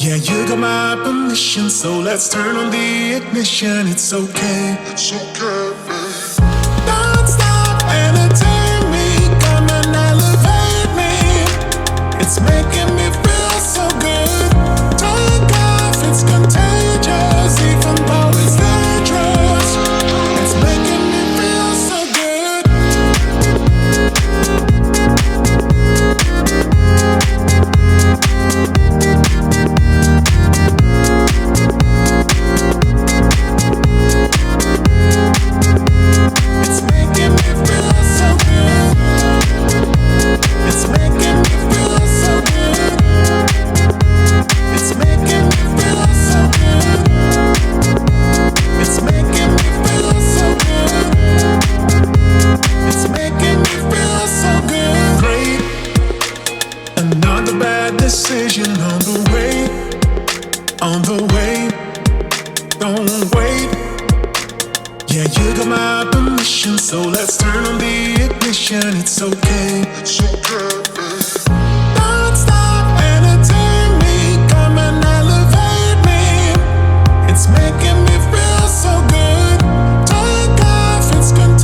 Yeah, you got my permission, so let's turn on the ignition. It's okay. It's okay, babe. Don't stop, entertain me, come and elevate me. It's making me feel so good. Take off, it's contagious, even though it's dangerous. It's making me feel so good. It's making me feel so good. It's making me feel so good. It's making me feel so good. It's making me feel so good. It's making me feel so good. Great. Another bad decision on the way. On the way. Don't wait. Yeah, you got my permission, so let's turn on the ignition. It's okay. It's okay, babe.